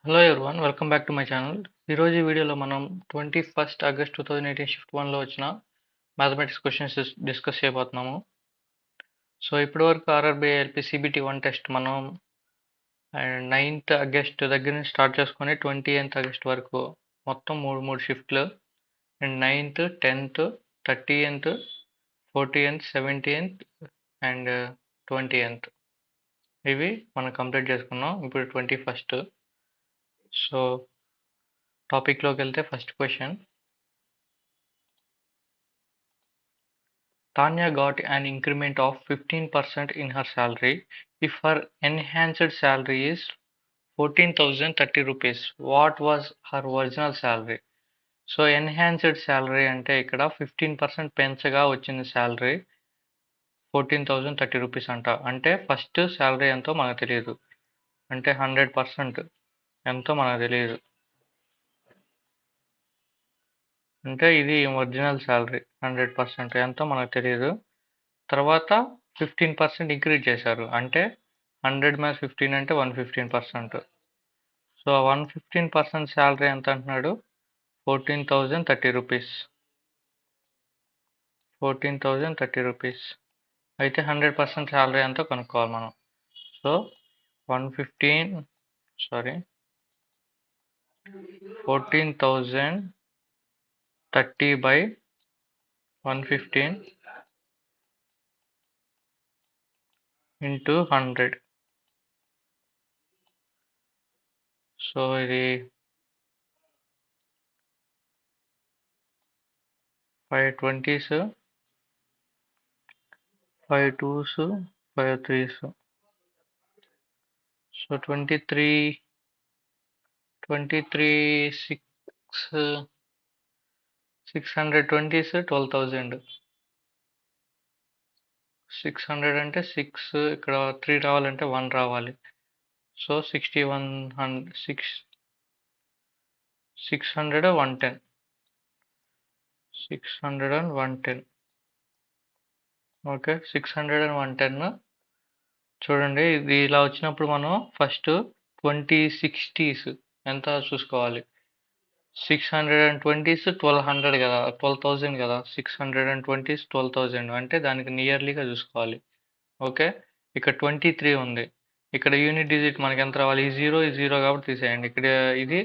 Hello everyone, welcome back to my channel. ఈరోజు ఈ వీడియోలో మనం 21st ఆగస్ట్ 2018 షిఫ్ట్ 1లో వచ్చిన మ్యాథమెటిక్స్ క్వశ్చన్స్ డిస్కస్ చేయబోతున్నాము. సో ఇప్పటి వరకు ఆర్ఆర్బీ ఎల్పి సిబిటి 1 టెస్ట్ మనం 9th ఆగస్ట్ దగ్గర నుంచి స్టార్ట్ చేసుకొని 20th ఆగస్ట్ వరకు మొత్తం మూడు షిఫ్ట్లు and 9th, 10th, 30th, 14th, 17th and 20th ఇవి మనం కంప్లీట్ చేసుకున్నాం. ఇప్పుడు 21st. సో టాపిక్లోకి వెళ్తే first question. Tanya got an increment of 15% in her salary if her enhanced salary is 14,030 rupees. What was her original salary? So enhanced salary అంటే ఇక్కడ 15% పెంచగా వచ్చిన salary 14,030 rupees అంట. అంటే ఫస్ట్ శాలరీ ఎంతో మనకు తెలియదు, అంటే 100% ఎంతో మనకు తెలియదు, అంటే ఇది ఒరిజినల్ శాలరీ 100% ఎంతో మనకు తెలియదు. తర్వాత 15% ఇంక్రీజ్ చేశారు, అంటే 100 మైనస్ 15 అంటే 115%. సో 115% శాలరీ ఎంత అంటున్నాడు? 14,030 రూపీస్. 14,030 రూపీస్ అయితే 100% శాలరీ ఎంతో కనుక్కోవాలి మనం. So 14,030 by 115 into 100. సో ఇది 5 20s, 5 2s, 5 3s. So 23 620s 12,000. 600 అంటే 6 ఇక్కడ 3 రావాలంటే 1 రావాలి. సో 600 110. 600 and 110. Okay, 600 and 110. చూడండి, ఇది ఇలా వచ్చినప్పుడు మనం ఫస్ట్ 2060s ఎంత చూసుకోవాలి. 620s 1200 కదా, 12,000 కదా. 620s 12,000 అంటే దానికి నియర్లీగా చూసుకోవాలి. ఓకే, ఇక్కడ 23 ఉంది. ఇక్కడ యూనిట్ డిజిట్ మనకి ఎంత రావాలి? ఈ జీరో కాబట్టి తీసేయండి. ఇక్కడ ఇది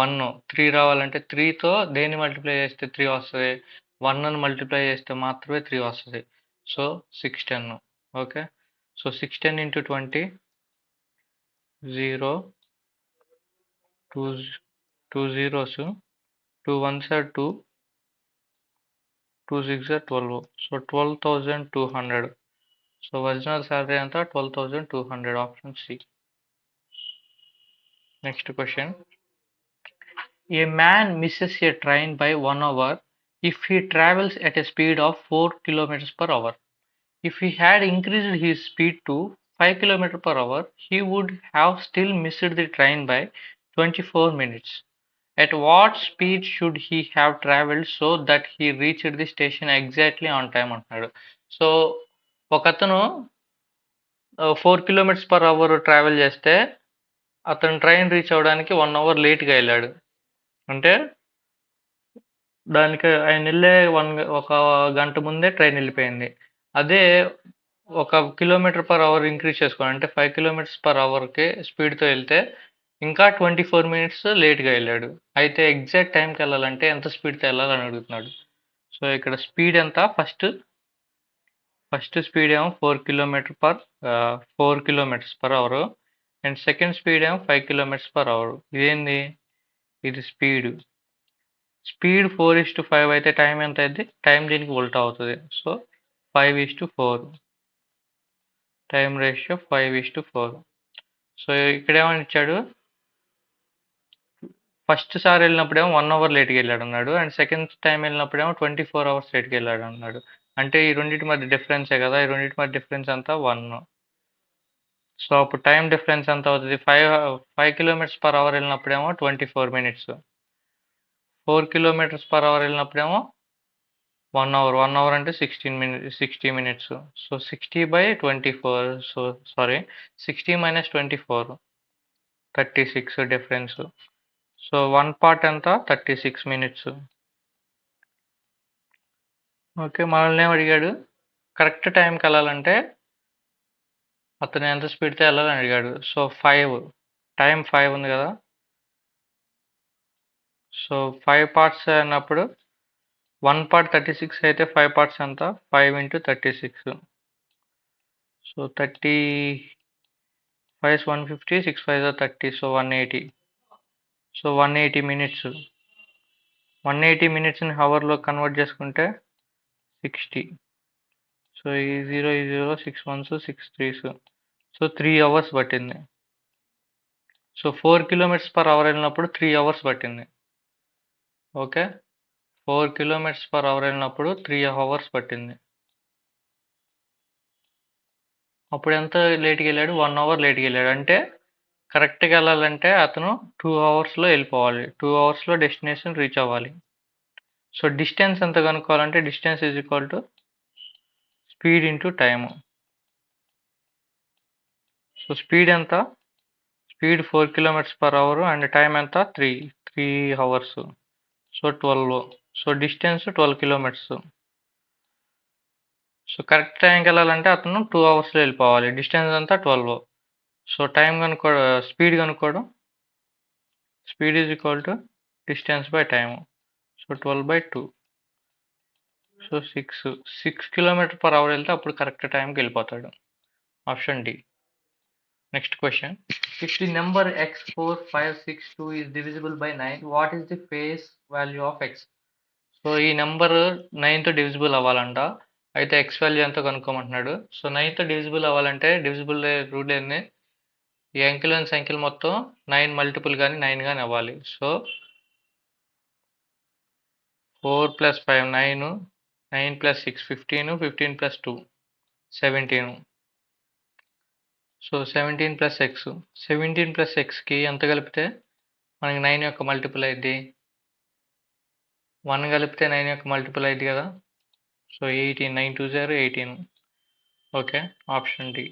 1 3 రావాలంటే 3తో దేన్ని మల్టిప్లై చేస్తే 3 వస్తుంది? 1ని మల్టిప్లై చేస్తే మాత్రమే 3 వస్తుంది. So 610. Okay, so 610 into 20 0 2 zeros, 2 ones are 2, 2 6 are 12. So 12,200. So original salary అంతా 12,200. Option C. Next question. A man misses a train by 1 hour if he travels at a speed of 4 kilometers per hour. If he had increased his speed to 5 kilometers per hour, he would have still missed the train by 24 minutes. At what speed should he have traveled so that he reached the station exactly on time అంటున్నాడు. So ఒకతను 4 kilometers per hour travel చేస్తే అతను train reach అవ్వడానికి 1 hour లేట్గా వెళ్ళాడు. అంటే దానికి ఆయన వెళ్ళే ఒక గంట ముందే ట్రైన్ వెళ్ళిపోయింది. అదే 1 kilometer per hour ఇంక్రీజ్ చేసుకోవాలి, అంటే 5 kilometers per hourకి స్పీడ్తో వెళ్తే ఇంకా 24 minutes లేట్గా వెళ్ళాడు. అయితే ఎగ్జాక్ట్ టైంకి వెళ్ళాలంటే ఎంత స్పీడ్తో వెళ్ళాలని అడుగుతున్నాడు. సో ఇక్కడ స్పీడ్ ఎంత? ఫస్ట్ స్పీడ్ ఏమో 4 kilometers per hour and second speed ఏమో 5 kilometers per hour. ఇదేంది? ఇది స్పీడ్ 4:5 అయితే టైం ఎంత అయింది? టైం దీనికి ఉల్టా అవుతుంది. సో 5:4. Time ratio 5:4. సో ఇక్కడ ఏమని ఇచ్చాడు? ఫస్ట్ సారి వెళ్ళినప్పుడేమో 1 hour లేట్గా వెళ్ళాడు అన్నాడు, అండ్ సెకండ్ టైం వెళ్ళినప్పుడేమో 24 hours లేట్గా వెళ్ళాడు అన్నాడు. అంటే ఈ రెండింటి మధ్య డిఫరెన్సే కదా, ఈ రెండింటి మధ్య డిఫరెన్స్ అంతా 1. సో అప్పుడు టైం డిఫరెన్స్ ఎంత అవుతుంది? 5 kilometers per hour వెళ్ళినప్పుడేమో 24 minutes, 4 kilometers per hour వెళ్ళినప్పుడేమో 1 hour. 1 hour అంటే 60 minutes. So 60 by 24. So 60 minus 24. 36 difference. So 1 part ఎంత 36 మినిట్స్. ఓకే, మనల్ని ఏం అడిగాడు, కరెక్ట్ టైంకి వెళ్ళాలంటే అతను ఎంత స్పీడ్తో వెళ్ళాలని అడిగాడు. సో 5 టైం 5 ఉంది కదా. సో 5 పార్ట్స్ అన్నప్పుడు 1 పార్ట్ 36 అయితే 5 పార్ట్స్ ఎంత 5 × 36. So 35 150, 6 5 30, so 180. So 180 minutes. 180 మినిట్స్ని హవర్లో కన్వర్ట్ చేసుకుంటే 60. సో ఈ 0 6 1s 6 3s. సో 3 అవర్స్ పట్టింది. సో 4 km/h వెళ్ళినప్పుడు 3 అవర్స్ పట్టింది. ఓకే, 4 km/h వెళ్ళినప్పుడు 3 అవర్స్ పట్టింది. అప్పుడు ఎంత లేట్కి వెళ్ళాడు, 1 అవర్ లేట్కి వెళ్ళాడు. అంటే కరెక్ట్గా వెళ్ళాలంటే అతను 2 అవర్స్లో వెళ్ళిపోవాలి, 2 అవర్స్లో డెస్టినేషన్ రీచ్ అవ్వాలి. సో డిస్టెన్స్ ఎంత కనుక్కోవాలంటే distance is equal to speed into time. So speed ఎంత, స్పీడ్ 4 km/h అండ్ టైం ఎంత 3 hours. So 12. So distance 12 kilometres. So correct టైంకి వెళ్ళాలంటే అతను 2 అవర్స్లో వెళ్ళిపోవాలి, డిస్టెన్స్ అంతా 12. సో టైం కనుక్కోవడం, స్పీడ్ కనుక్కోవడం, speed is equal to distance by time. So 12/2. So 6 km/h వెళ్తే అప్పుడు కరెక్ట్ టైంకి వెళ్ళిపోతాడు. Option D. Next question, if the number x4562 is divisible by 9, what is the face value of x? So ఈ number 9తో divisible అవ్వాలంట, అయితే X value ఎంతో కనుక్కోమంటున్నాడు. So 9తో divisible అవ్వాలంటే divisible rule ఏంది, ఈ అంకెలోని సంఖ్యలు మొత్తం 9 మల్టిపుల్ కానీ 9 కానీ అవ్వాలి. సో 4 + 5 9, 9 + 6 15, 15 + 2 17. సో 17 + x, 17 + xకి ఎంత కలిపితే మనకి 9 యొక్క మల్టిపుల్ అయింది, 1 కలిపితే 9 యొక్క మల్టిపుల్ అయింది కదా. సో 18, 9 2 0 18. Okay, option D.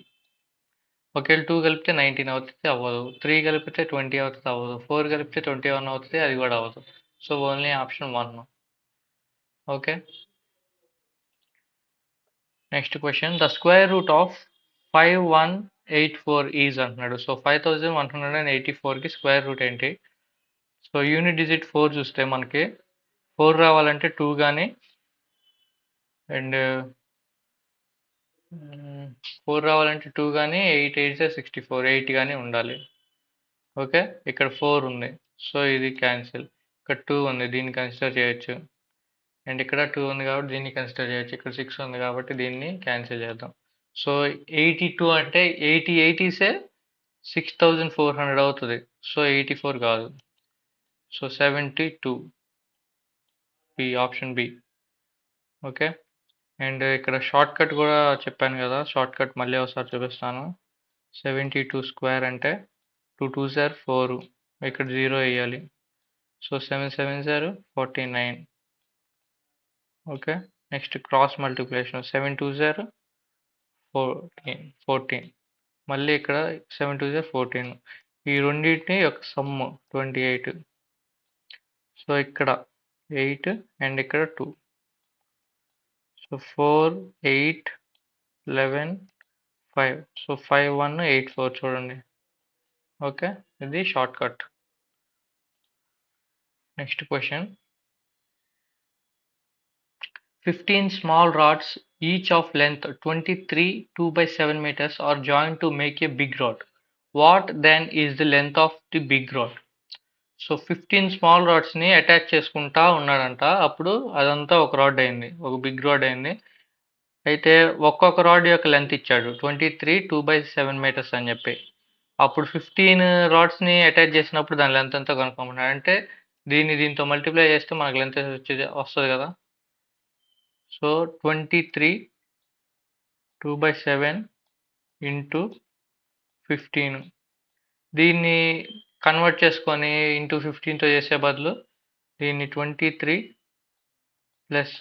ఒకవేళ 2 కలిపితే 19 అవుతుంది, అవ్వదు. 3 కలిపితే 20 అవుతుంది, అవ్వదు. 4 కలిపితే 21 అవుతుంది, అది కూడా అవ్వదు. So only option 1. Okay, next question, the square root of 5184 is అంటున్నాడు. సో 5184కి స్క్వేర్ రూట్ ఏంటి. సో యూనిట్ డిజిట్ 4 చూస్తే మనకి 4 రావాలంటే 2 కానీ అండ్ 4 రావాలంటే 2 కానీ 8 8 64 8 కానీ ఉండాలి. ఓకే, ఇక్కడ 4 ఉంది, సో ఇది క్యాన్సిల్. ఇక్కడ 2 ఉంది, దీన్ని కన్సిడర్ చేయొచ్చు. అండ్ ఇక్కడ 2 ఉంది కాబట్టి దీన్ని కన్సిడర్ చేయొచ్చు. ఇక్కడ 6 ఉంది కాబట్టి దీన్ని క్యాన్సిల్ చేద్దాం. సో 82 అంటే 80 6400 అవుతుంది. సో 84 కాదు. So 72 B, option B. Okay, and ఇక్కడ షార్ట్ కట్ కూడా చెప్పాను కదా, షార్ట్ కట్ మళ్ళీ ఒకసారి చూపిస్తాను. 72 స్క్వేర్ అంటే 2 2s 4, ఇక్కడ 0 వేయాలి. So 7 7 49. Okay, next cross multiplication 7 2 14. మళ్ళీ ఇక్కడ 7 2 14. ఈ రెండింటిని యొక్క సమ్ 28. సో ఇక్కడ 8 అండ్ ఇక్కడ 2. సో 4 8 11 5. సో 5 1 8 4 చూడండి. ఓకే, ఇది short cut. Next question, 15 small rods each of length 23 2/7 meters are joined to make a big rod. What then is the length of the big rod? So 15 small రాడ్స్ని attach చేసుకుంటా ఉన్నాడంట, అప్పుడు అదంతా ఒక rod అయింది, ఒక big rod అయింది. అయితే ఒక్కొక్క రాడ్ యొక్క లెంత్ ఇచ్చాడు 23 2/7 meters అని చెప్పి. అప్పుడు 15 రాడ్స్ని అటాచ్ చేసినప్పుడు దాని లెంత్ ఎంతో కనుక్కోమన్నాడు. అంటే దీంతో మల్టిప్లై చేస్తే మనకు లెంత్ వస్తుంది కదా. So 23 2/7 into 15. దీన్ని కన్వర్ట్ చేసుకొని ఇంటూ 15తో చేసే బదులు దీన్ని 23 ప్లస్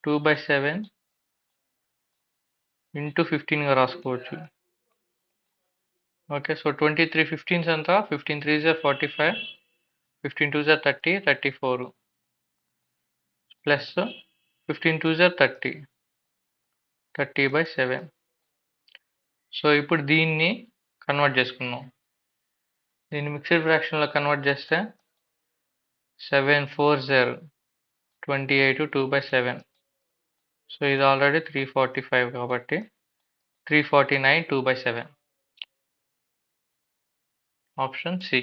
2/7 ఇంటూ 15గా రాసుకోవచ్చు. ఓకే. సో 23 15s ఎంత? 15 3s are 45, 15 2s are 30, 34 plus 15 2s are 30, 30/7. So ఇప్పుడు దీన్ని కన్వర్ట్ చేసుకుందాం. దీన్ని మిక్స్డ్ ఫ్రాక్షన్లో కన్వర్ట్ చేస్తే 7 4s are 28, 2/7. సో ఇది ఆల్రెడీ 345 కాబట్టి 349 2/7. Option C.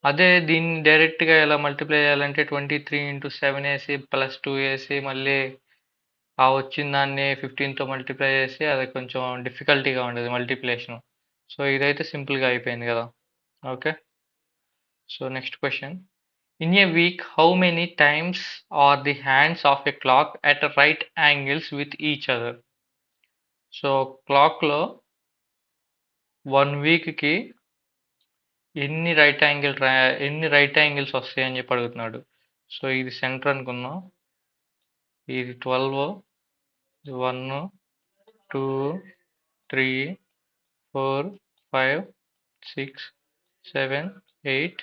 అదే దీన్ని డైరెక్ట్గా ఎలా మల్టిప్లై చేయాలంటే 23 ఇంటూ 7 వేసి ప్లస్ 2 వేసి మళ్ళీ ఆ వచ్చిన దాన్ని 15తో మల్టిప్లై చేసి అది కొంచెం డిఫికల్టీగా ఉండేది మల్టిప్లికేషన్. సో ఇదైతే సింపుల్గా అయిపోయింది కదా. Okay. So next question. In a week, how many times are the hands of a clock at right angles with each other? So క్లాక్లో 1 వీక్కి ఎన్ని రైట్ యాంగిల్స్ వస్తాయని చెప్పి అడుగుతున్నాడు. సో ఇది సెంటర్ అనుకుందాం. ఇది 12, 1, 2, 3, 4, 5, 6, 7, 8,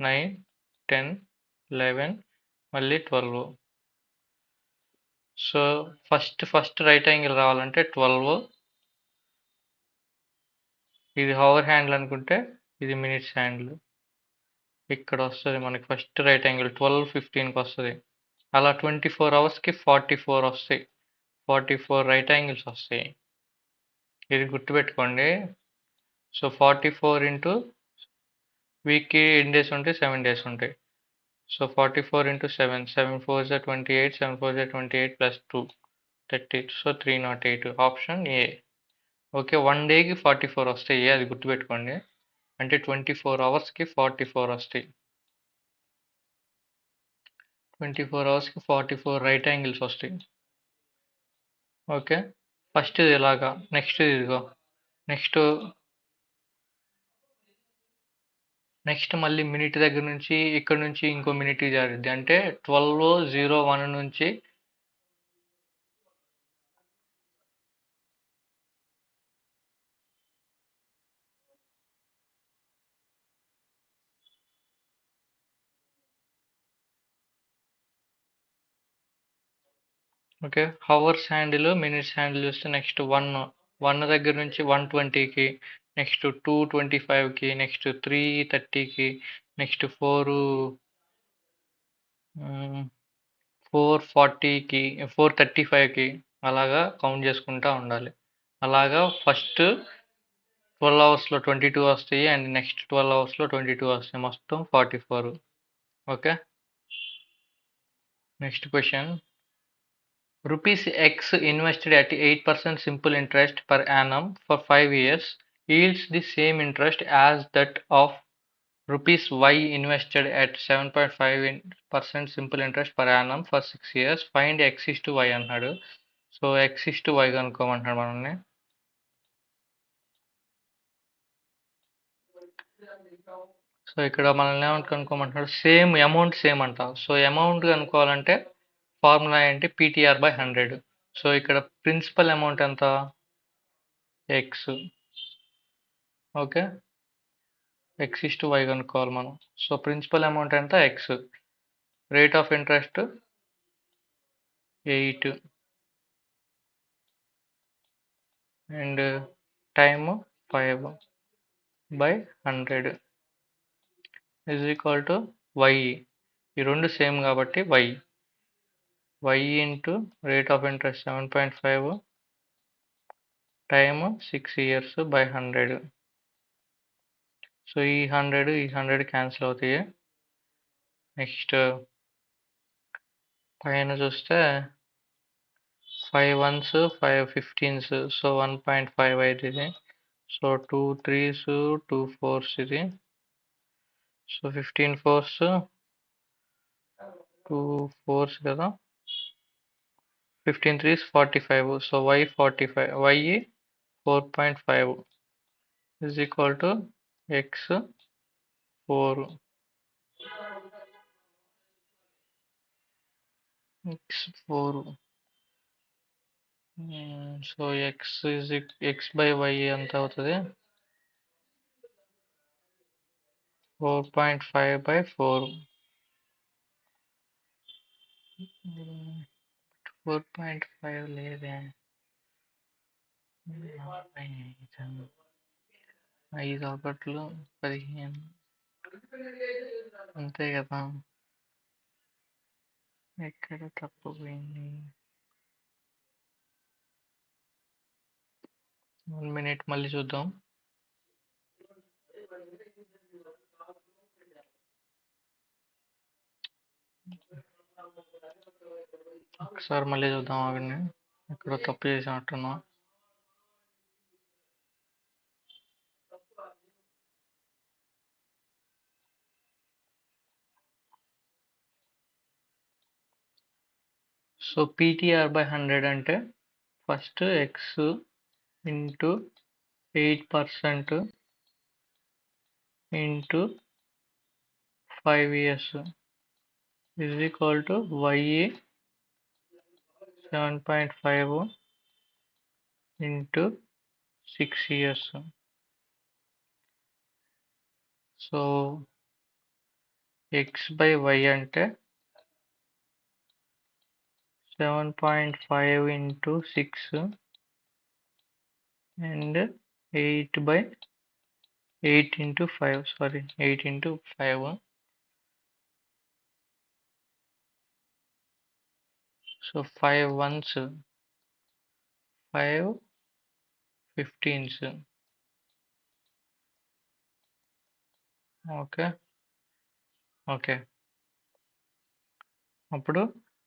9, 10, 11 మళ్ళీ 12. సో ఫస్ట్ రైట్ యాంగిల్ రావాలంటే 12. ఇది హవర్ హ్యాండిల్ అనుకుంటే ఇది మినిట్స్ హ్యాండిల్. ఇక్కడ వస్తుంది మనకి ఫస్ట్ రైట్ యాంగిల్ 12:15కి వస్తుంది. అలా 24 అవర్స్కి 44 వస్తాయి. 44 రైట్ యాంగిల్స్ వస్తాయి. ఇది గుర్తుపెట్టుకోండి. సో 44 ఇంటూ వీక్కి ఎన్ని డేస్ ఉంటాయి? 7 డేస్ ఉంటాయి. So 44 into 7, 7 4s are 28, 7 4s are 28 plus 2 30. So 308. Option A. Okay. 1 డేకి 44 వస్తాయి, అది గుర్తుపెట్టుకోండి. అంటే 24 అవర్స్కి 44 వస్తాయి. 24 అవర్స్కి 44 రైట్ యాంగిల్స్ వస్తాయి. ఓకే. ఫస్ట్ ఇది ఇలాగా, నెక్స్ట్ ఇదిగో, నెక్స్ట్ మళ్ళీ మినిట్ దగ్గర నుంచి ఇక్కడ నుంచి ఇంకో మినిట్ జారుద్ది. అంటే 12:01 నుంచి okay. Hours handle, minutes handle చూస్తే నెక్స్ట్ 1 దగ్గర నుంచి 120కి, నెక్స్ట్ 225కి, నెక్స్ట్ 330కి, నెక్స్ట్ 440కి, 435కి అలాగా కౌంట్ చేసుకుంటూ ఉండాలి. అలాగా ఫస్ట్ 12 అవర్స్లో 22 వస్తాయి అండ్ నెక్స్ట్ 12 అవర్స్లో 22 వస్తాయి. మొత్తం 44. Okay. Next question. Rupees X invested at 8% simple interest per annum for 5 years yields the same interest as that of Rupees Y invested at 7.5% simple interest per annum for 6 years. Find X is to Y అన్నాడు. So X is to Y కనుక్కోమంటున్నాడు మనల్ని. So ఇక్కడ మనల్ని ఏమంటే కనుక్కోమంటున్నాడు? Same అంట. So amount కనుక్కోవాలంటే formula ఏంటి? PTR/100. సో ఇక్కడ ప్రిన్సిపల్ అమౌంట్ ఎంత? X. Okay. X is to Y కనుక్కోవాలి మనం. సో ప్రిన్సిపల్ అమౌంట్ ఎంత? X. Rate of interest 8 and time 5/100 is equal to Y. ఈ రెండు సేమ్ కాబట్టి Y into rate of interest 7.5, time 6 years by 100. So ఈ 100 cancel అవుతాయి. Next పైన చూస్తే 5 1s 5 15s. సో 1.5 అవుతుంది. సో 2 3s 2 4s ఇది. సో 15 4s 2 4s కదా. 15 3s 45. So y 4.5 is equal to x 4. So x by y ఎంత అవుతుంది? 4.5/4. 4.5 లేదే. 5 ఒకట్లు 15 అంతే కదా. ఎక్కడ తప్పిపోయింది? 1 మినిట్ మళ్ళీ చూద్దాం. ఒకసారి మళ్ళీ చూద్దాం ఆగండి. ఎక్కడో తప్పు చేసినట్టున్నా. సో PTR/100 అంటే first x into 8% into 5 years is equal to y 7.5 into 6 years. So x by y అంటే 7.5 into 6 and 8 into 5. Sorry, 8 into 5. So 5 ones, 5 15s. Okay. అప్పుడు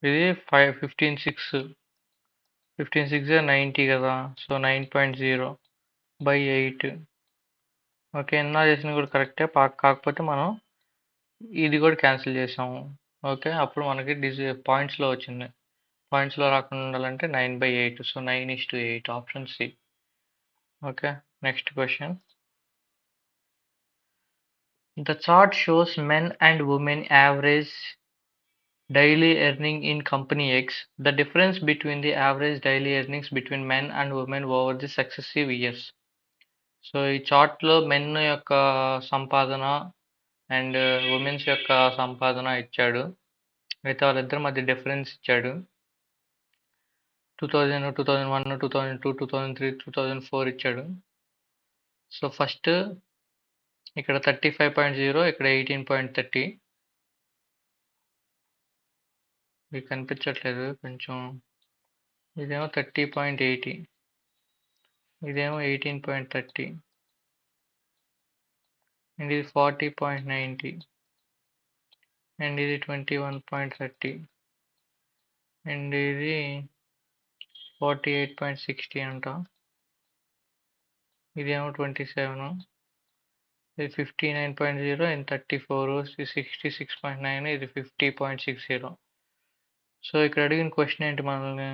ఇది 5 15 6 15 6 90 కదా. So 9.0 by 8. ఓకే, ఎన్నా చేసింది కూడా కరెక్టే. కాకపోతే మనం ఇది కూడా క్యాన్సిల్ చేసాము. ఓకే, అప్పుడు మనకి పాయింట్స్లో వచ్చింది. పాయింట్స్లో రాకుండా ఉండాలంటే 9/8. So 9:8. Option C. Okay, next question. The chart shows men and women average daily earning in company X. The difference between the average daily earnings between men and women over the successive years. So ఈ చార్ట్లో men యొక్క సంపాదన and women's యొక్క సంపాదన ఇచ్చాడు. అయితే వాళ్ళిద్దరి మధ్య డిఫరెన్స్ ఇచ్చాడు. 2000, 2001, 2002, 2003, 2004 ఇచ్చాడు. సో ఫస్ట్ ఇక్కడ 35.0, ఇక్కడ 18.30. మీకు కనిపించట్లేదు కొంచెం. ఇదేమో 30.80, ఇదేమో 18.30, అండ్ ఇది 40.90, అండ్ ఇది 21.30, అండ్ ఇది 48.60 అంట. ఇదేమో 27, ఇది 59.0, అండ్ 34, 66.9, ఇది 50.60. సో ఇక్కడ అడిగిన క్వశ్చన్ ఏంటి మనల్ని?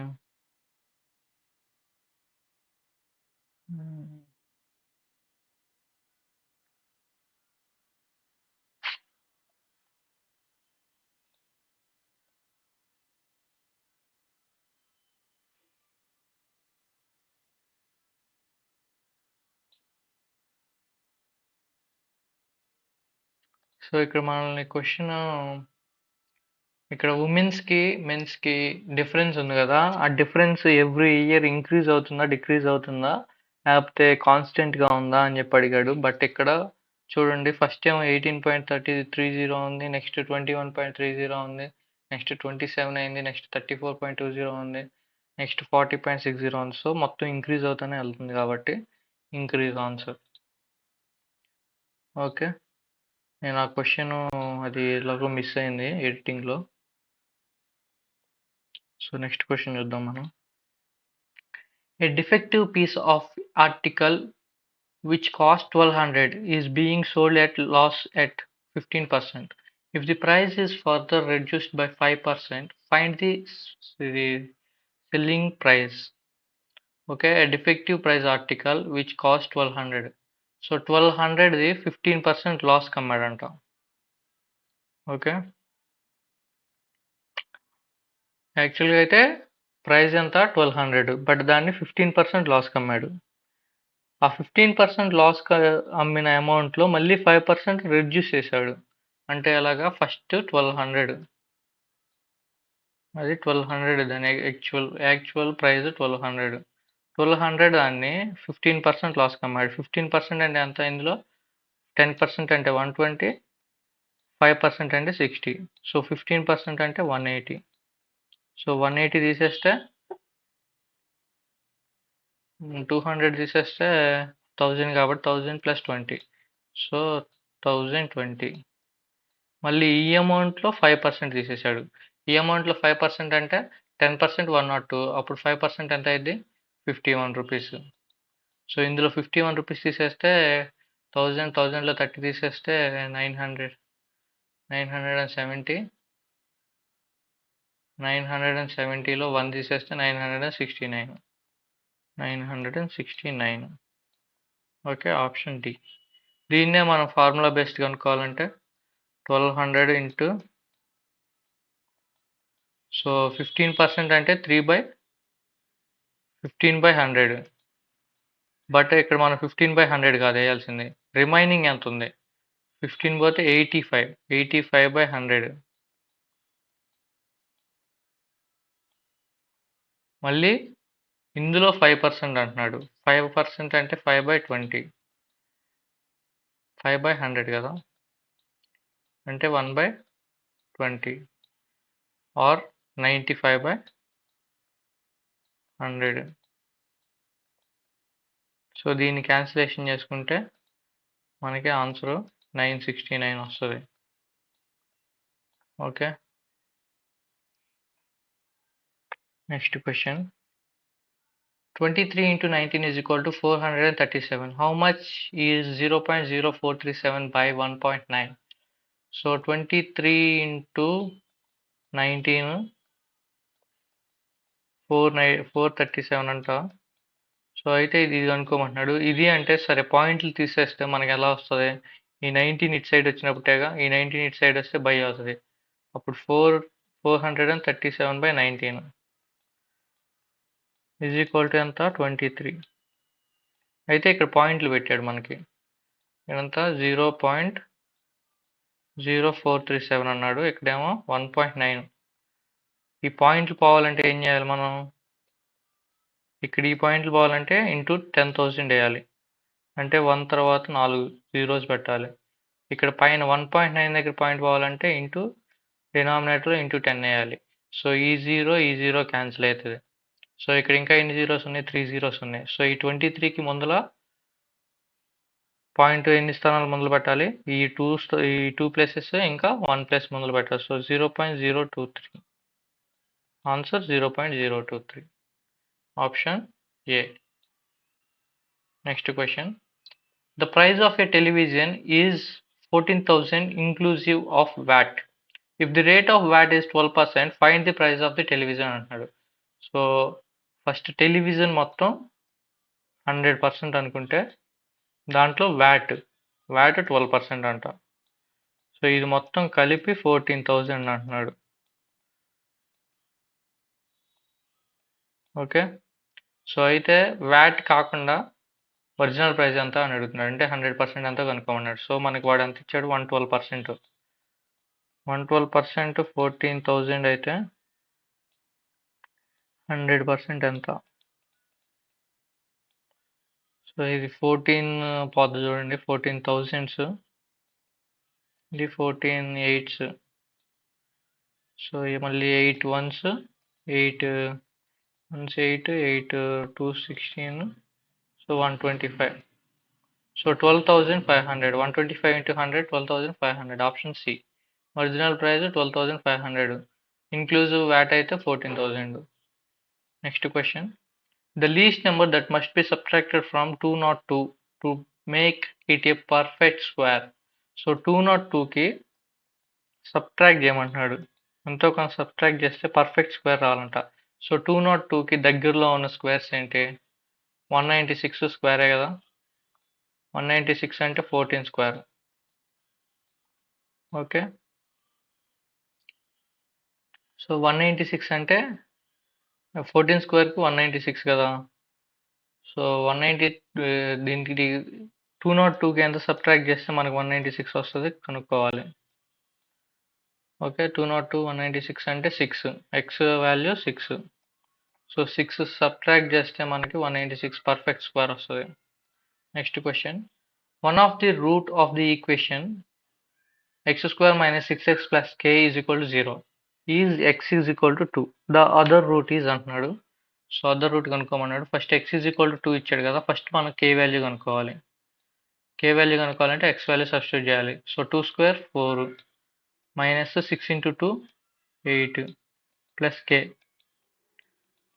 సో ఇక్కడ మనల్ని క్వశ్చన్ ఇక్కడ ఉమెన్స్కి మెన్స్కి డిఫరెన్స్ ఉంది కదా. ఆ డిఫరెన్స్ ఎవ్రీ ఇయర్ ఇంక్రీజ్ అవుతుందా డిక్రీజ్ అవుతుందా లేకపోతే కాన్స్టెంట్గా ఉందా అని చెప్పి అడిగాడు. బట్ ఇక్కడ చూడండి, ఫస్ట్ ఏమో 18.30 ఉంది, నెక్స్ట్ 21.30 ఉంది, నెక్స్ట్ 27 అయింది, నెక్స్ట్ 34.20 ఉంది, నెక్స్ట్ 40.60 ఉంది. సో మొత్తం ఇంక్రీజ్ అవుతూనే వెళ్తుంది కాబట్టి ఇంక్రీజ్ ఆన్సర్. ఓకే, నేను ఆ క్వశ్చన్ అది ఎలాగో మిస్ అయింది ఎడిటింగ్లో. సో నెక్స్ట్ క్వశ్చన్ చూద్దాం మనం. A defective piece of article which cost 1200 is being sold at loss at 15%. If the price is further reduced by 5%, find the selling price. Okay, a defective price article which cost 1200. So 1200 the 15% loss కమ్మాడంట. Okay, యాక్చువల్గా అయితే price ఎంత 1200, but దాన్ని 15% loss కమ్మాడు. ఆ 15% loss అమ్మిన అమౌంట్లో మళ్ళీ 5% reduce చేశాడు. అంటే ఎలాగా? ఫస్ట్ 1200, అది 1200, దాని యాక్చువల్ ప్రైస్ 1200. 1200 దాన్ని 15% లాస్కి అమ్మాడు. 15% అంటే ఎంత ఇందులో? 10% అంటే 120, 5% అంటే 60. సో 15% అంటే 180. సో 180 తీసేస్తే 200 తీసేస్తే 1000 కాబట్టి 1000 + 20. సో 1020. మళ్ళీ ఈ అమౌంట్లో 5% తీసేశాడు. ఈ అమౌంట్లో 5% అంటే 10% 102. అప్పుడు 5% ఎంత అయింది? 51 రూపీస్. సో ఇందులో 51 రూపీస్ తీసేస్తే 1000లో 30 తీసేస్తే 900, 970. 970లో 1 తీసేస్తే 969. 969. Okay, option D. దీన్నే మనం ఫార్ములా బేస్డ్ కనుక్కోవాలంటే 1200 ఇంటూ, సో 15% అంటే 3/15/100. బట్ ఇక్కడ మనం 15/100 కాదు వేయాల్సింది. రిమైనింగ్ ఎంత ఉంది? 15 పోతే 85. 85/100. మళ్ళీ ఇందులో 5% అంటున్నాడు. 5% అంటే 5/20. 5/100 కదా, అంటే 1/20 ఆర్ 95/100. సో దీన్ని క్యాన్సిలేషన్ చేసుకుంటే మనకి ఆన్సర్ 969 వస్తుంది. Okay, next question. 23 into 19 is equal to 437. How much is 0.0437 by 1.9? So 23 into 19 437 అంట. సో అయితే ఇది అనుకోమంటున్నాడు. ఇది అంటే సరే పాయింట్లు తీసేస్తే మనకి ఎలా వస్తుంది? ఈ 19 ఇటు సైడ్ వచ్చినప్పుడేగా, ఈ 19 ఇటు సైడ్ వస్తే బై అవుతుంది. అప్పుడు 437/19 ఈజ్ ఈక్వల్ టు ఎంత? 23. అయితే ఇక్కడ పాయింట్లు పెట్టాడు మనకి. ఇదంతా 0.0437 అన్నాడు. ఇక్కడేమో 1.9. ఈ పాయింట్లు పోవాలంటే ఏం చేయాలి మనం? ఇక్కడ ఈ పాయింట్లు పోవాలంటే ఇంటూ 10,000 వేయాలి. అంటే 1 తర్వాత 4 జీరోస్ పెట్టాలి. ఇక్కడ పైన 1.9 దగ్గర పాయింట్ పోవాలంటే ఇంటూ డినామినేటర్లో ఇంటూ 10 వేయాలి. సో ఈ 0 క్యాన్సిల్ అవుతుంది. సో ఇక్కడ ఇంకా ఎన్ని జీరోస్ ఉన్నాయి? 3 జీరోస్ ఉన్నాయి. సో ఈ 23కి ముందుల పాయింట్ ఎన్ని స్థానాలు మొదలు పెట్టాలి? ఈ టూ ప్లేసెస్ ఇంకా 1 ప్లేస్ మొదలు పెట్టాలి. So 0.023. Answer 0.023. Option A. Next question. The price of a television is 14,000 inclusive of VAT. If the rate of VAT is 12%, find the price of the television అంటున్నాడు. So first television మొత్తం 100% అనుకుంటే దాంట్లో VAT 12% అంట. So ఇది మొత్తం కలిపి 14,000 అంటున్నాడు. Okay, so అయితే వ్యాట్ కాకుండా ఒరిజినల్ ప్రైస్ ఎంత అని అడుగుతున్నాడు. అంటే 100% ఎంతో కనుక్కోమన్నాడు. సో మనకి వాడు ఎంత ఇచ్చాడు? 112%. 112% 14,000 అయితే 100% ఎంత? సో ఇది 14 పోద్ది చూడండి. 14,000s. ఇది 14 8s. సో మళ్ళీ 8 1s, 8 1s 8, 8 2 16. So 125. So 12,500. 125 into 100, 12,500. Option C. Original price 12,500. Inclusive VAT అయితే 14,000. Next question. The least number that must be subtracted from 202 to make it a perfect square. So 202కి subtract చేయమంటున్నాడు. ఎంతో కొంత subtract చేస్తే perfect square రావాలంట. So 202కి దగ్గరలో ఉన్న స్క్వేర్స్ ఏంటి? 196 స్క్వేరే కదా. 196 అంటే 14 స్క్వేర్. ఓకే, సో 196 అంటే 14 స్క్వేర్కి 196 కదా. సో 190 దీనికి 202కి ఎంత సబ్ట్రాక్ట్ చేస్తే మనకు 196 వస్తుంది కనుక్కోవాలి. ఓకే, 202 196 అంటే 6, ఎక్స్ వాల్యూ 6. సో 6 సబ్ట్రాక్ట్ చేస్తే మనకి 196 పర్ఫెక్ట్ స్క్వేర్ వస్తుంది. Next question, one of the root of the equation x² minus 6x plus k is equal to 0 is x is equal to 2. The other root is అంటున్నాడు. So other root కనుక్కోమన్నాడు. First x is equal to 2 ఇచ్చాడు కదా, first మనం k value కనుక్కోవాలి. k value కనుక్కోవాలంటే x value substitute చేయాలి. So 2² 4 minus 6 into 2 8 plus k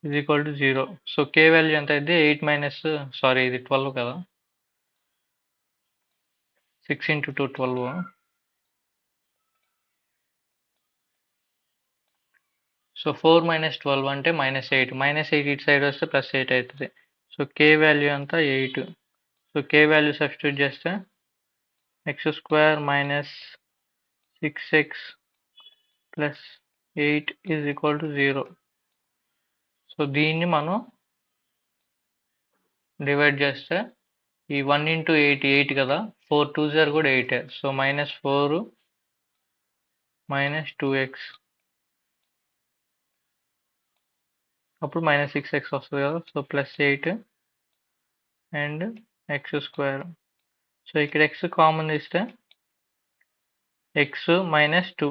is equal to 0. So k value ఎంత అయితే 8 మైనస్ సారీ ఇది 12 కదా, 6 into 2 12. సో 4 minus 12 అంటే -8, -8 ఇటు సైడ్ వస్తే +8 అవుతుంది. సో k వాల్యూ అంతా 8. సో k వాల్యూ సబ్స్టిట్యూట్ చేస్తే x² minus 6x plus 8 is equal to 0. So దీన్ని మనం డివైడ్ చేస్తే ఈ 1 into 8 8 కదా, 4 2s కూడా 8. సో -4 minus 2x అప్పుడు -6x వస్తుంది కదా. So +8 and x². సో ఇక్కడ x కామన్ ఇస్తే x minus 2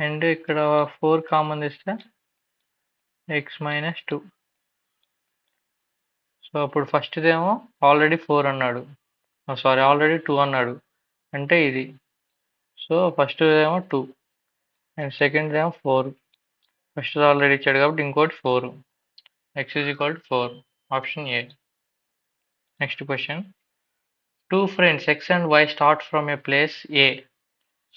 అండ్ ఇక్కడ 4 కామన్ ఇస్తే x minus 2. సో అప్పుడు ఫస్ట్దేమో ఆల్రెడీ 4 అన్నాడు, సారీ ఆల్రెడీ 2 అన్నాడు అంటే ఇది. సో ఫస్ట్దేమో 2 అండ్ సెకండ్దేమో 4. ఫస్ట్ ఆల్రెడీ ఇచ్చాడు కాబట్టి ఇంకోటి 4. x is equal to 4. Option A. Next question, two friends x and y start from A place A.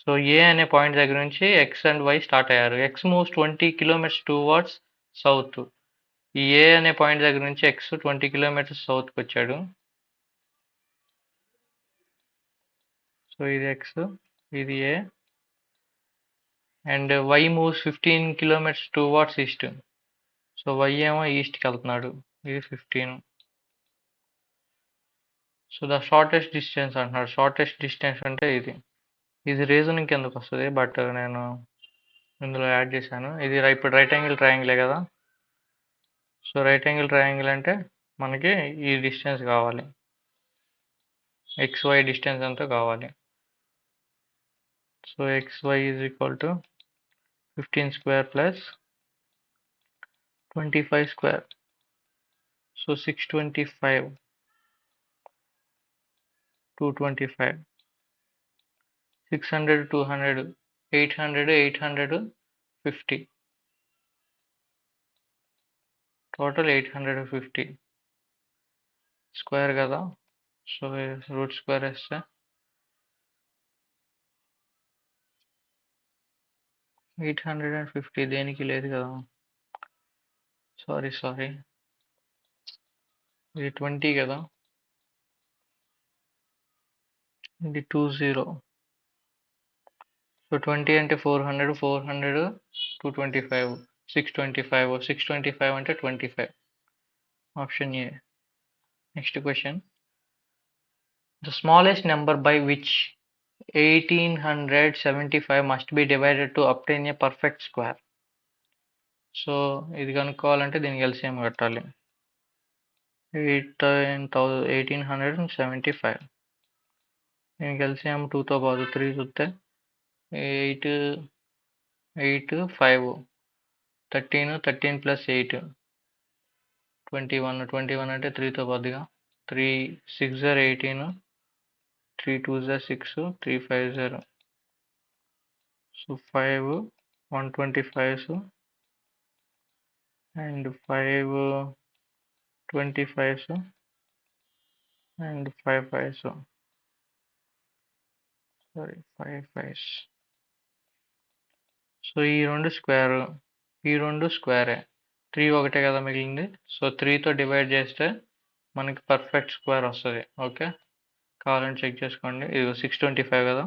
So A అనే పాయింట్ దగ్గర నుంచి x and y స్టార్ట్ అయ్యారు. x moves 20 kilometers towards south. ఈ A అనే point దగ్గర నుంచి x 20 kilometers సౌత్కి వచ్చాడు. So ఇది x, ఇది A, and y moves 15 kilometers towards east. So y ఏమో ఈస్ట్కి వెళ్తున్నాడు, ఇది 15. సో ద షార్టెస్ట్ డిస్టెన్స్ అంటున్నాడు. షార్టెస్ట్ డిస్టెన్స్ అంటే ఇది రీజనింగ్ కిందకు వస్తుంది, బట్ నేను ఇందులో యాడ్ చేశాను. ఇది ఇప్పుడు రైట్ యాంగిల్ ట్రయాంగిలే కదా. సో రైట్ యాంగిల్ ట్రయాంగిల్ అంటే మనకి ఈ డిస్టెన్స్ కావాలి, xy డిస్టెన్స్ అంతా కావాలి. So xy is equal to 15² plus 25². So 625 225 600 200 800 850 total 850 square కదా. సో రూట్ స్క్వేర్ వేస్తే 850 దేనికి లేదు కదా, సారీ ఇది 20 కదా, ఇది 20. సో 20 అంటే 400 225 625 అంటే 25. Option A. Next question, the smallest number by which 1875 must be divided to obtain a perfect square. So ఇది కనుక్కోవాలంటే దీనికి ఎల్సిఎం కట్టాలి. 1875 దీనికి ఎల్సిఎం 2తో పాటు 3 చూస్తే 8 8 5 13 ప్లస్ 8 21 అంటే 3తో పాటుగా 3 6 18 3 2 6 3 5 0. So 5 125 and 5 25 and 5 5 sorry 5 5. So ఈ రెండు స్క్వేరే, 3 ఒకటే కదా మిగిలింది. సో 3తో డివైడ్ చేస్తే మనకి పర్ఫెక్ట్ స్క్వేర్ వస్తుంది. ఓకే, కావాలని చెక్ చేసుకోండి. ఇది 625 కదా,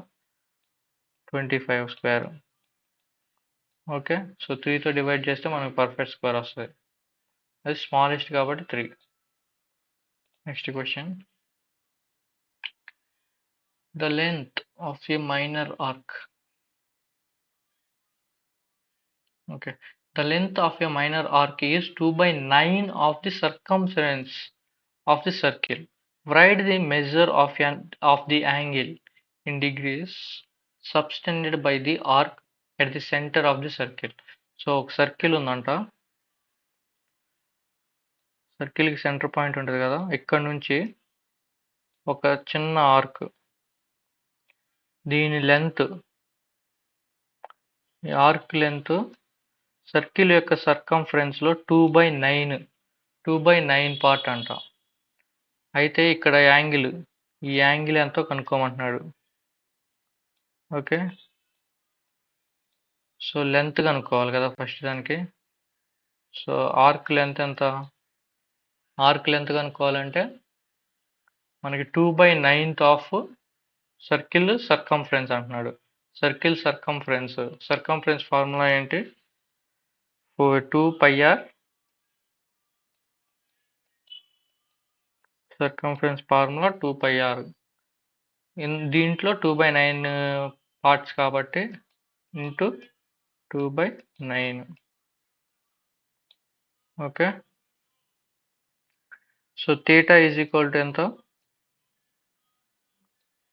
25 స్క్వేర్. ఓకే. సో 3తో డివైడ్ చేస్తే మనకు పర్ఫెక్ట్ స్క్వేర్ వస్తుంది. అది స్మాలెస్ట్ కాబట్టి 3. Next question. The length of a minor arc. Okay. The length of a minor arc is 2/9 of the circumference of the circle. Write the measure of the angle in degrees subtended by the arc at the center of the circle. So ఒక circle ఉందంట. సర్కిల్కి centre point ఉంటుంది కదా, ఇక్కడ నుంచి ఒక చిన్న arc, దీని length, ఈ ఆర్క్ లెంత్ సర్కిల్ యొక్క సర్కంఫరెన్స్లో 2/9 పార్ట్ అంట. అయితే ఇక్కడ ఈ యాంగిల్ ఎంతో కనుక్కోమంటున్నాడు. ఓకే. సో లెంత్ కనుక్కోవాలి కదా ఫస్ట్ దానికి. సో ఆర్క్ లెంత్ ఎంత? ఆర్క్ లెంత్ కనుక్కోవాలంటే మనకి 2/9 ఆఫ్ సర్కిల్ సర్కంఫరెన్స్ అంటున్నాడు. సర్కిల్ సర్కంఫరెన్స్ ఫార్ములా ఏంటి? 2πr circumference formula 2πr. దీంట్లో 2/9 పార్ట్స్ కాబట్టి into 2/9. Okay. So theta is equal to ఎంత?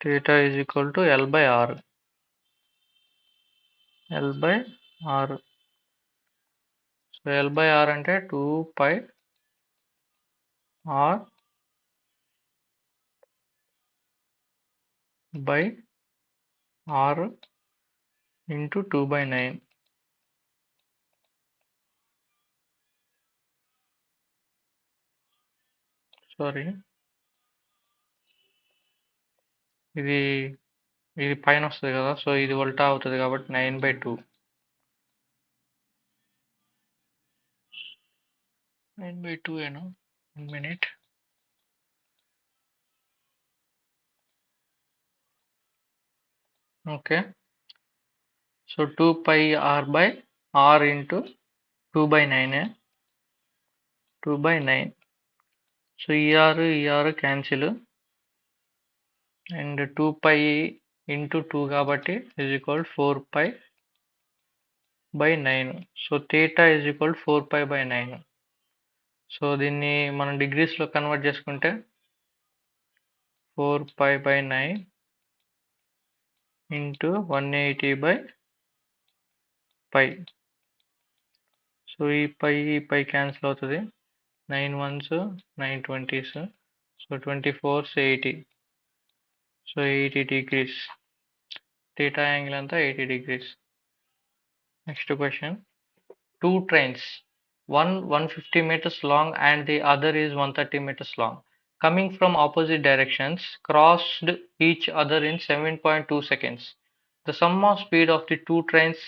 Theta is equal to L/R. L/R. So L/R అంటే 2πr by R into 2/9. Sorry, ఇది పైన వస్తుంది కదా, సో ఇది ఉల్టా అవుతుంది కాబట్టి 9/2. 9/2 ఏనా? 1 minute. Okay. So 2πr by R into 2/9. 2/9. So ఈ R క్యాన్సిల్, అండ్ 2π into 2 కాబట్టి is equal 4π/9. So theta is equal 4π/9. So దీన్ని మనం డిగ్రీస్లో కన్వర్ట్ చేసుకుంటే 4π/9 into 180/π. సో ఈ పై క్యాన్సిల్ అవుతుంది. 9 1s 9 20s. So 24s 80. So 80 degrees. Theta angle అంతా 80 degrees. Next question. Two trains, one 150 meters long and the other is 130 meters long, coming from opposite directions, crossed each other in 7.2 seconds. The sum of speed of the two trains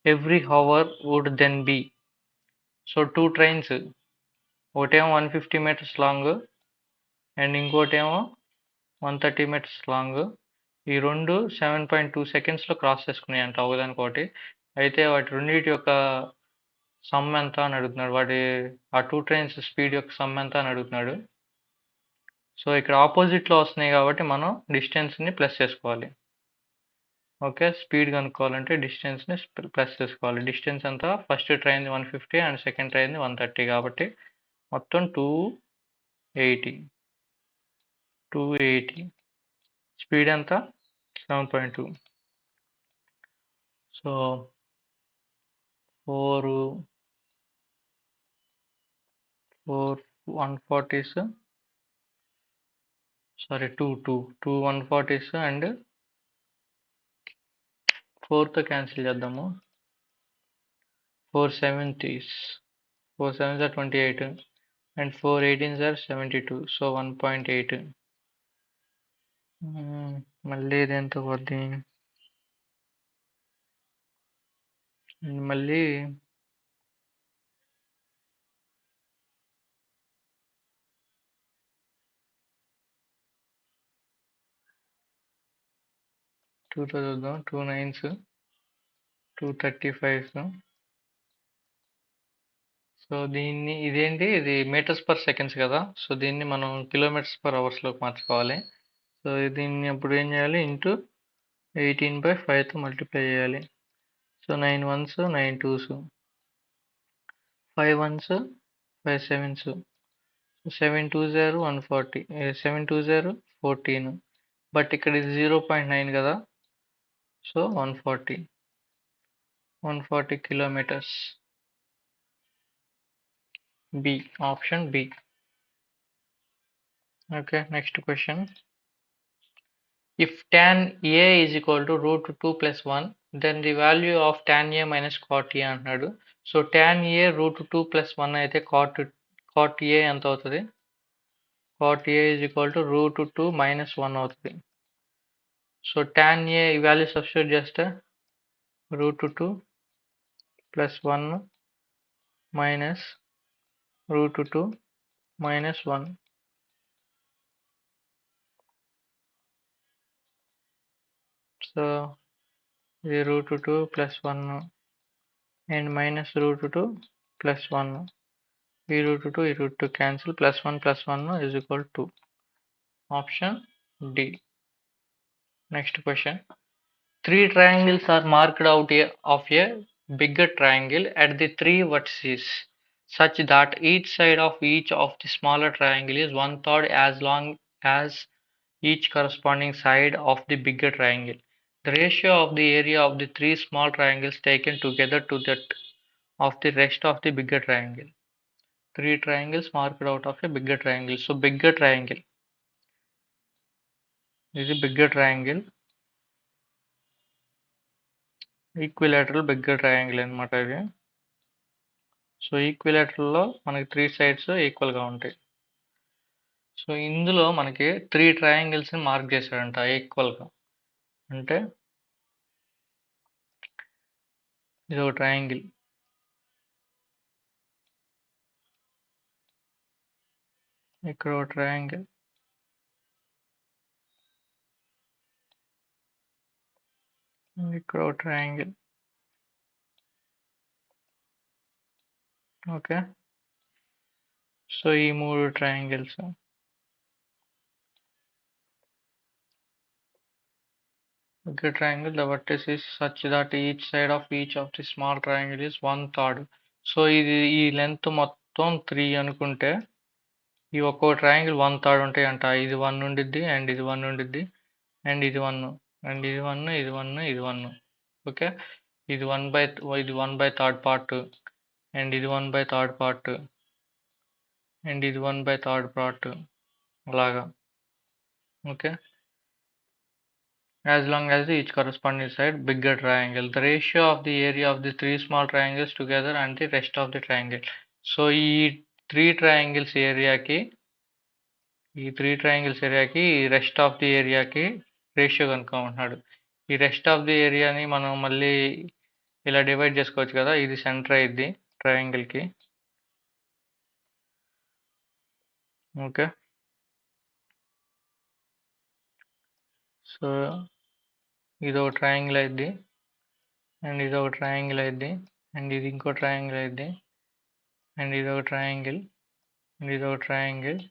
every hour would then be. So two trains, ఒకటేమో 150 meters long and ఇంకోటేమో 130 meters long. ఈ రెండు 7.2 secondsలో cross చేసుకున్నాయి అంట ఒకదానికొకటి. అయితే వాటి రెండింటి యొక్క సమ్ ఎంత అని అడుగుతున్నాడు. ఆ టూ ట్రైన్స్ స్పీడ్ యొక్క సమ్ ఎంత అని అడుగుతున్నాడు. సో ఇక్కడ ఆపోజిట్లో వస్తున్నాయి కాబట్టి మనం డిస్టెన్స్ని ప్లస్ చేసుకోవాలి. ఓకే. స్పీడ్ కనుక్కోవాలంటే డిస్టెన్స్ని ప్లస్ చేసుకోవాలి. డిస్టెన్స్ ఎంత? First train 150 and second train 130 కాబట్టి మొత్తం 280. స్పీడ్ ఎంత? 7.2. So 4 140s, sorry 2 140s and 4తో క్యాన్సిల్ చేద్దాము. 4 70s. 4 7s are 28 and 4 18s are 72. So 1.8. మళ్ళీ ఇది ఎంత పోద్ది? మళ్ళీ 2తో చూద్దాం. 2 9s 2 35s సో ఇది మీటర్స్ పర్ సెకండ్స్ కదా, సో దీన్ని మనం కిలోమీటర్స్ పర్ అవర్స్లోకి మార్చుకోవాలి. సో దీన్ని అప్పుడు ఏం చేయాలి, ఇంటూ 18/5తో మల్టిప్లై చేయాలి. So 9 1s 9 2s, 5 1s 5 7s, 7 2s 140, 7 2s 14, but ఇక్కడ ఇది 0.9 కదా, so 140 kilometres. B, option B. Okay, next question. If tan A is equal to root 2 plus 1, then the value of tan A minus cot A అంటున్నాడు. So tan A root 2 plus 1 అయితే cot A ఎంత అవుతుంది? cot A is equal to root 2 minus 1 అవుతుంది. So tan A ఈ value substitute చేస్తే root 2 plus 1 minus root 2 minus 1. So ఇది root 2 plus 1 and minus root 2 plus 1. ఈ root 2 cancel, plus 1 is equal to 2. Option D. Next question. 3 triangles are marked out of a bigger triangle at the 3 vertices such that each side of each of the smaller triangle is 1/3 as long as each corresponding side of the bigger triangle. The ratio of the area of the 3 small triangles taken together to that of the rest of the bigger triangle. 3 triangles marked out of a bigger triangle. So bigger triangle. This is a bigger triangle. Equilateral bigger triangle అనమాట ఇది. So ఈక్విలేటరల్లో మనకి 3 sides ఈక్వల్గా ఉంటాయి. So ఇందులో మనకి 3 ట్రయాంగిల్స్ని mark చేశాడంట ఈక్వల్గా. అంటే ఇది ఒక ట్రయాంగిల్, ఇక్కడ ఒక ట్రయాంగిల్, ఇక్కడ ఒక ట్రయాంగిల్. ఓకే, సో ఈ 3 triangles. Bigger triangle, the vertex is such that each side of each of the small triangle is 1/3. So ఇది ఈ లెంత్ మొత్తం 3 అనుకుంటే ఈ ఒక్కో ట్రయాంగిల్ 1/3 ఉంటాయి అంట. ఇది 1 ఉండిద్ది, అండ్ ఇది 1 ఉండిద్ది, అండ్ ఇది 1, అండ్ ఇది 1, ఇది 1, ఇది 1. ఓకే, ఇది 1/3 పార్ట్, అండ్ ఇది 1/3 పార్ట్, అండ్ ఇది 1/3 పార్ట్, అలాగా. Okay, as long as each corresponding side bigger triangle. The ratio of the area of the 3 small triangles together and the rest of the triangle. So ఈ 3 triangles ఏరియాకి rest of the ఏరియాకి ratio కనుక్కోమంటున్నాడు. ఈ rest of the ఏరియాని మనం మళ్ళీ ఇలా divide చేసుకోవచ్చు కదా, ఇది సెంటర్ అయ్యిద్ది ట్రయాంగిల్కి. ఓకే, సో ఇది ఒక ట్రయాంగిల్ అయింది, అండ్ ఇది ఒక ట్రయాంగిల్ అయింది, అండ్ ఇది ఇంకో ట్రయాంగిల్ అయింది, అండ్ ఇది ఒక ట్రయాంగిల్, అండ్ ఇది ఒక ట్రయాంగిల్.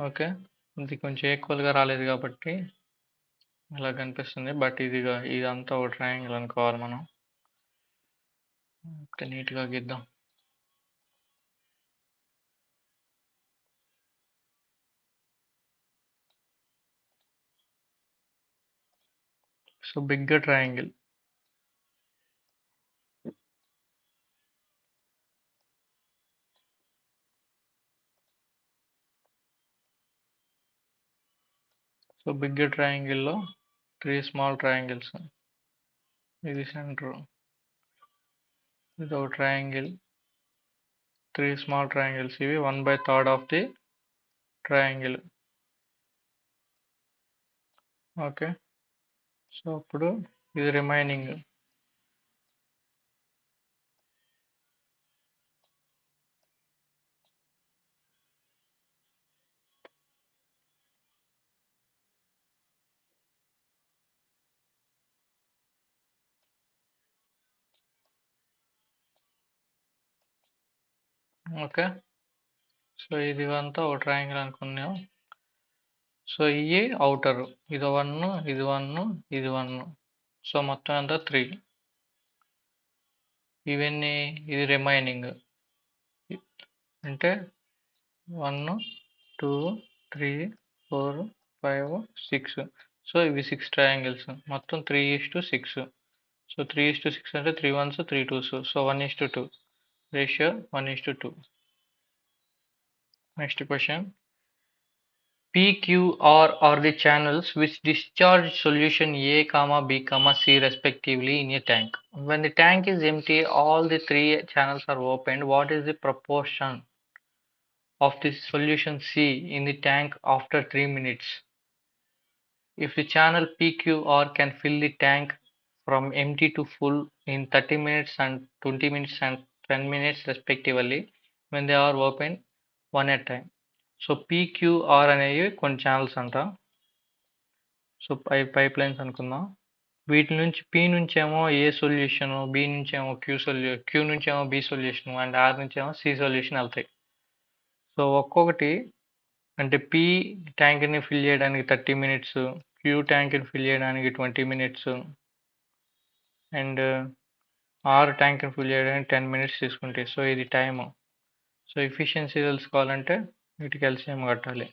ఓకే, ఇది కొంచెం ఈక్వల్గా రాలేదు కాబట్టి ఇలా కనిపిస్తుంది, బట్ ఇదంతా ఒక ట్రయాంగిల్ అనుకోవాలి మనం. ఓకే, నీట్గా గీద్దాం. So bigger triangle. So bigger ట్రయాంగిల్లో 3 స్మాల్ ట్రయాంగిల్స్, ఇది సెంటర్, ఇది ఒక ట్రయాంగిల్, 3 స్మాల్ ట్రయాంగిల్స్, ఇవి 1/3 of the triangle. Okay, so అప్పుడు ఇది రిమైనింగ్. ఓకే. సో ఇది అంతా ఒక ట్రయాంగిల్ అనుకున్నాం. సో ఇవి అవుటర్, ఇది 1, ఇది 1, ఇది 1. సో మొత్తం ఎంత 3. ఇవన్నీ ఇది రిమైనింగ్ అంటే 1, 2, 3, 4, 5, 6. సో ఇవి 6 ట్రయాంగిల్స్, మొత్తం 3:6. సో 3:6 అంటే 3 1s 3 2s. So 1:2 ratio 1:2. Next question. P, Q, R are the channels which discharge solution A, B, C respectively in a tank. When the tank is empty, all the three channels are opened. What is the proportion of the solution C in the tank after 3 minutes? If the channel P, Q, R can fill the tank from empty to full in 30 minutes and 20 minutes and 10 minutes respectively when they are opened one at a time. So PQR అనేవి కొన్ని channels అంట. So pipe lines అనుకుందాం. వీటి నుంచి P నుంచి ఏమో a solution, B నుంచి ఏమో Q నుంచి ఏమో B సొల్యూషన్ అండ్ R నుంచి ఏమో C సొల్యూషన్ వెళ్తాయి. సో ఒక్కొక్కటి అంటే P ట్యాంక్ని ఫిల్ చేయడానికి 30 మినిట్స్, Q ట్యాంక్ని ఫిల్ చేయడానికి 20 మినిట్స్ అండ్ R ట్యాంక్ని ఫిల్ చేయడానికి 10 మినిట్స్ తీసుకుంటాయి. సో ఇది టైము. సో ఎఫిషియన్సీ తెలుసుకోవాలంటే వీటికి ఎల్సిఎం కట్టాలి.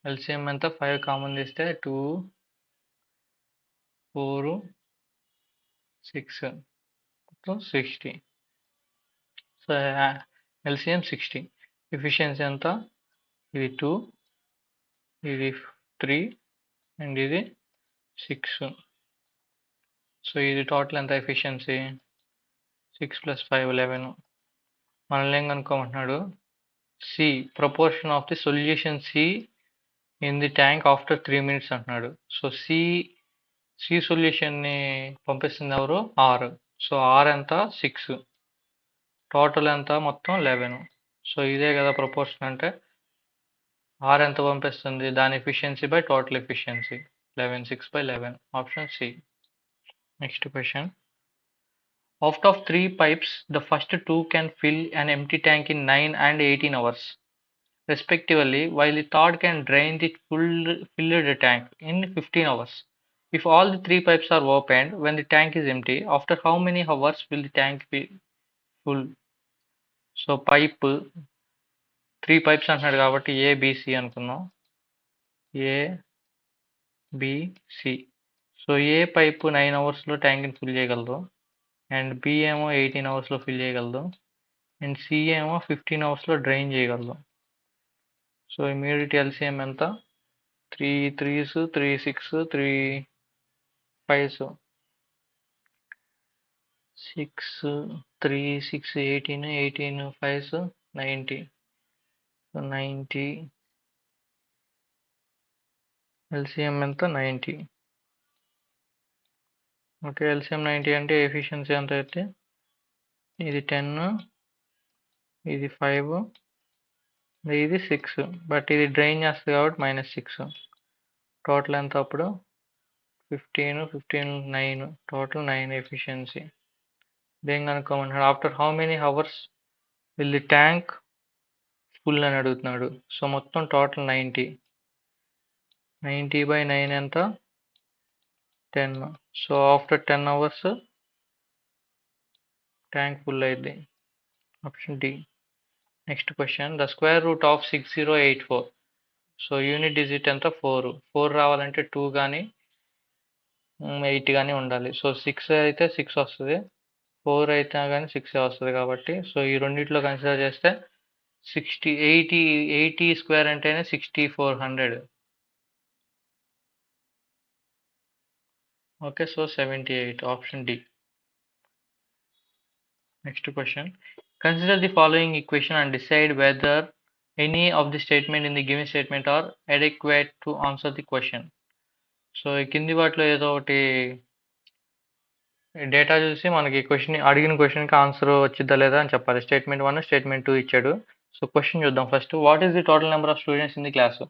ఎల్సిఎం ఎంత 5 కామన్ తీస్తే 2, 4, 6 మొత్తం 60. So LCM 60. ఎఫిషియన్సీ ఎంత? ఇది 2, ఇది 3 అండ్ ఇది 6. సో ఇది టోటల్ ఎంత ఎఫిషియన్సీ? 6 + 5 11. మనల్ని ఏం కనుక్కోమంటున్నాడు? C proportion of the solution C in the tank after 3 minutes అంటున్నాడు. సో సి సొల్యూషన్ని పంపిస్తుంది ఎవరు? ఆర్. సో ఆర్ ఎంత? 6. టోటల్ ఎంత? మొత్తం 11. సో ఇదే కదా ప్రపోర్షన్ అంటే. ఆర్ ఎంత పంపిస్తుంది? దాని efficiency by total efficiency 11. 6/11. Option C. Next question. Out of 3 pipes, the first 2 can fill an empty tank in 9 and 18 hours respectively, while the third can drain the filled tank in 15 hours. If all the 3 pipes are opened when the tank is empty, after how many hours will the tank be full? So pipe 3 pipes అంటున్నాడు కాబట్టి ABC అనుకుందాం. ABC. So ఏ pipe 9 అవర్స్లో ట్యాంక్ని fill చేయగలదు and B ఏమో 18 అవర్స్లో fill చేయగలదు and C ఏమో 15 అవర్స్లో డ్రైన్ చేయగలదు. సో ఇమీడియట్ ఎల్సిఎం ఎంత? 3 3s 3 6 3 5s. 6 3 6 18 18 5s 90. So 90 LCM ఎంత? 90. ఓకే. ఎల్సిఎం 90 అంటే ఎఫిషియన్సీ ఎంత అయితే? ఇది 10, ఇది 5, ఇది 6. బట్ ఇది డ్రైన్ చేస్తుంది కాబట్టి -6. టోటల్ ఎంత అప్పుడు? 15 15 9. Total 9 efficiency. దేని కనుక్కోమన్నాడు? After how many hours will the tank full అని అడుగుతున్నాడు. సో మొత్తం టోటల్ 90. 90/9 ఎంత? 10. So after 10 hours tank full అయింది. Option D. Next question. The square root of 6084. So unit digit ఎంత? 4. 4 రావాలంటే 2 కానీ 8 కానీ ఉండాలి. సో 6 అయితే 6 వస్తుంది, 4 అయితే కానీ 6 వస్తుంది కాబట్టి సో ఈ రెండిట్లో కన్సిడర్ చేస్తే 80 స్క్వేర్ అంటేనే 6400. Okay. So 78. Option D. Next question. Consider the following equation and decide whether any of the statement in the given statement are adequate to answer the question. So ఈ కింది వాటిలో ఏదో ఒకటి data చూసి మనకి అడిగిన క్వశ్చన్కి ఆన్సర్ వచ్చిద్దా లేదా అని చెప్పాలి. స్టేట్మెంట్ 1 స్టేట్మెంట్ 2 ఇచ్చాడు. సో క్వశ్చన్ చూద్దాం first. What is the total number of students in the class?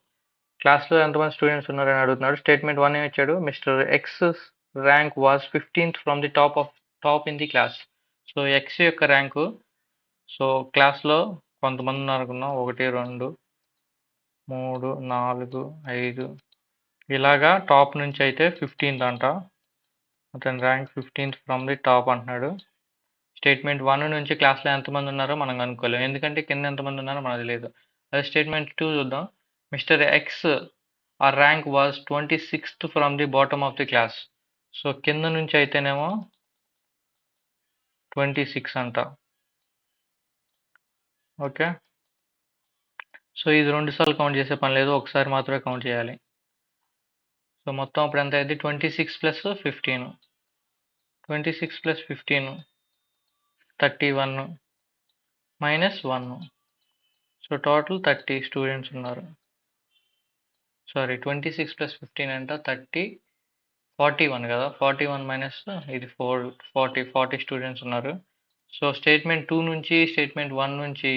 క్లాస్లో ఎంతమంది స్టూడెంట్స్ ఉన్నారని అడుగుతున్నాడు. స్టేట్మెంట్ 1 ఏమి ఇచ్చాడు? Mister X rank was 15th from the top in the class. So X యొక్క ర్యాంకు సో క్లాస్లో కొంతమంది ఉన్నారు అనుకున్నాం 1 2 3 4 5 ఇలాగా టాప్ నుంచి అయితే 15th అంట. అతని rank 15th from the top అంటున్నాడు. స్టేట్మెంట్ 1 నుంచి క్లాస్లో ఎంతమంది ఉన్నారో మనం కనుక్కోలేము, ఎందుకంటే కింద ఎంతమంది ఉన్నారో మనకు తెలియదు. అదే స్టేట్మెంట్ 2 చూద్దాం. మిస్టర్ ఎక్స్ ఆ rank was 26th from the bottom of the class. So కింద నుంచి అయితేనేమో 26 అంట. ఓకే, సో ఇది 2 సార్లు కౌంట్ చేసే పని లేదు, ఒకసారి మాత్రమే కౌంట్ చేయాలి. సో మొత్తం అప్పుడు ఎంత అయింది? 26 plus 15, 26 plus 15 31 minus 1. So total 30 students ఉన్నారు. సారీ, 26 ప్లస్ 15 అంట 30, 41 కదా. 41 మైనస్ ఇది 40 స్టూడెంట్స్ ఉన్నారు. సో స్టేట్మెంట్ 2 నుంచి స్టేట్మెంట్ 1 నుంచి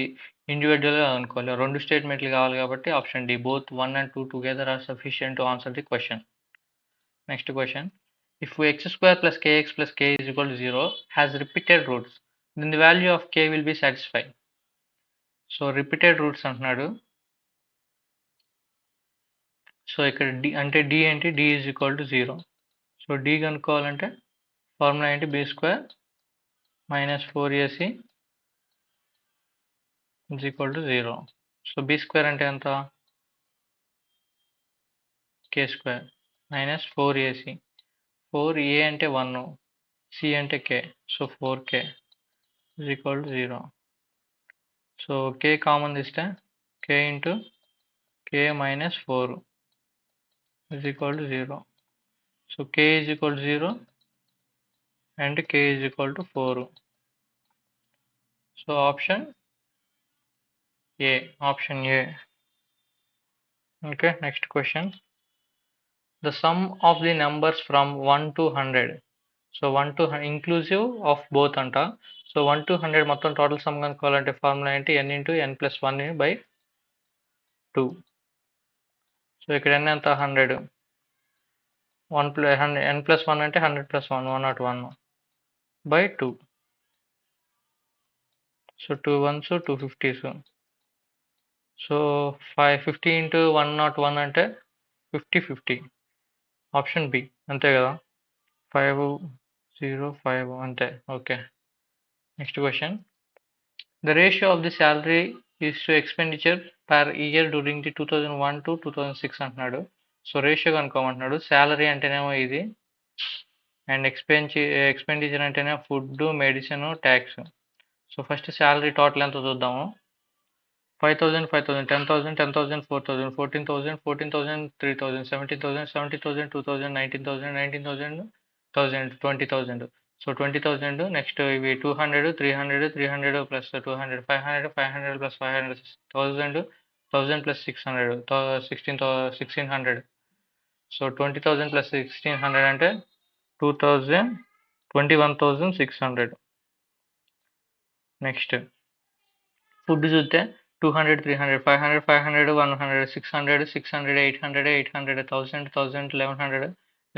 ఇండివిజువల్గా అనుకోవాలి. 2 స్టేట్మెంట్లు కావాలి కాబట్టి option D, both 1 and 2 together are sufficient to answer the question. Next question, if x² plus kx plus k is equal to 0 has repeated roots, then the value of k will be satisfied. So repeated roots అంటున్నాడు. So ఇక్కడ D అంటే D ఏంటి? D is equal to 0. So D కనుక్కోవాలంటే formula ఏంటి? b² minus 4ac is equal to 0. So b² అంటే ఎంత? k² minus 4ac. 4a అంటే 1, c అంటే k, so 4k is equal to 0. So k common తీస్తే k into k minus 4 is equal to 0. So k is equal to 0 and k is equal to 4. So option A. Okay, next question, the sum of the numbers from 1 to 100. So 1 to 100 inclusive of both అంట. So 1 to 100 మొత్తం total some కనుక్కోవాలంటే formula ఏంటి? n into n plus 1 by 2. So ఇక్కడ n ఎంత? 100. 1 n plus 1 అంటే 100 plus 1 101 by 2. So 2 1s 250s. So 50 into 101 అంటే 50 option B, అంతే కదా. 505 అంతే. Okay, next question, the ratio of the salary is to expenditure per year during the 2001 to 2006 అంటున్నాడు. So ratio కనుక్కోమంటున్నాడు. Salary అంటేనేమో ఇది, and expenditure అంటేనే food, medicine, tax. So first salary total ఎంత చూద్దాము. 5,000 5,000 10,000 10,000 4,000 14,000 14,000 3,000 17,000 17,000 2,000 19,000 19,000 1,000 20,000. సో 20,000. నెక్స్ట్ ఇవి 200 300 300 plus 200 500 500 plus 500 1,000 1,000 plus 600 1600. So 20,000 plus 1600 అంటే 2,000 21,600. Next food చూస్తే 200 300 500 500 100 600 600 800 800 1000 1000 1100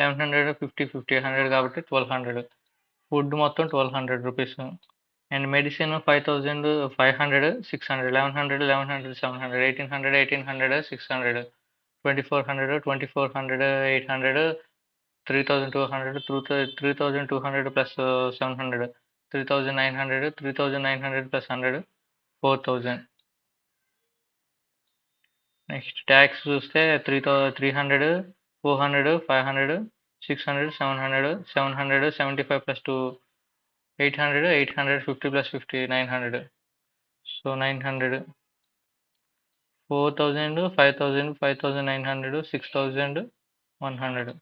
1100 50 50 100 కాబట్టి 1200. ఫుడ్ మొత్తం 1200 rupees. And medicine 5,000 500 600 1100 1100 700 1800 1800 600 2400 2400 800 3,200 3,200 plus 700 3,900 3,900 plus 100 4,000. Next tax చూస్తే 300 400 500 600 700 700 75 plus 2 800 800 50 plus 50 900. So 900 4,000 5,000 5,900 6,100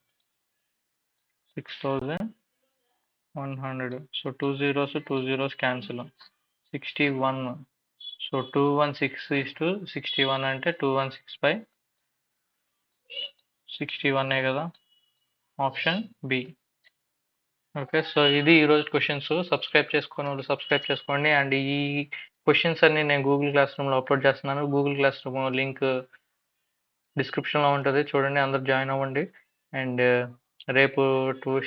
6,100. So 2 zeros cancel. 61. So 216 is to 61 అంటే 216 by 61 కదా. Option B. ఓకే, సో ఇది ఈరోజు క్వశ్చన్స్. సబ్స్క్రైబ్ చేసుకునే వాళ్ళు సబ్స్క్రైబ్ చేసుకోండి. అండ్ ఈ క్వశ్చన్స్ అన్ని నేను గూగుల్ క్లాస్ రూమ్లో అప్లోడ్ చేస్తున్నాను. గూగుల్ క్లాస్ రూమ్ లింక్ డిస్క్రిప్షన్లో ఉంటుంది, చూడండి, అందరు జాయిన్ అవ్వండి. అండ్ రేపు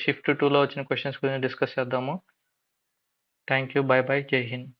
షిఫ్ట్ 2లో వచ్చిన క్వశ్చన్స్ గురించి డిస్కస్ చేద్దాము. థ్యాంక్ యూ, బై బై, జై హింద్.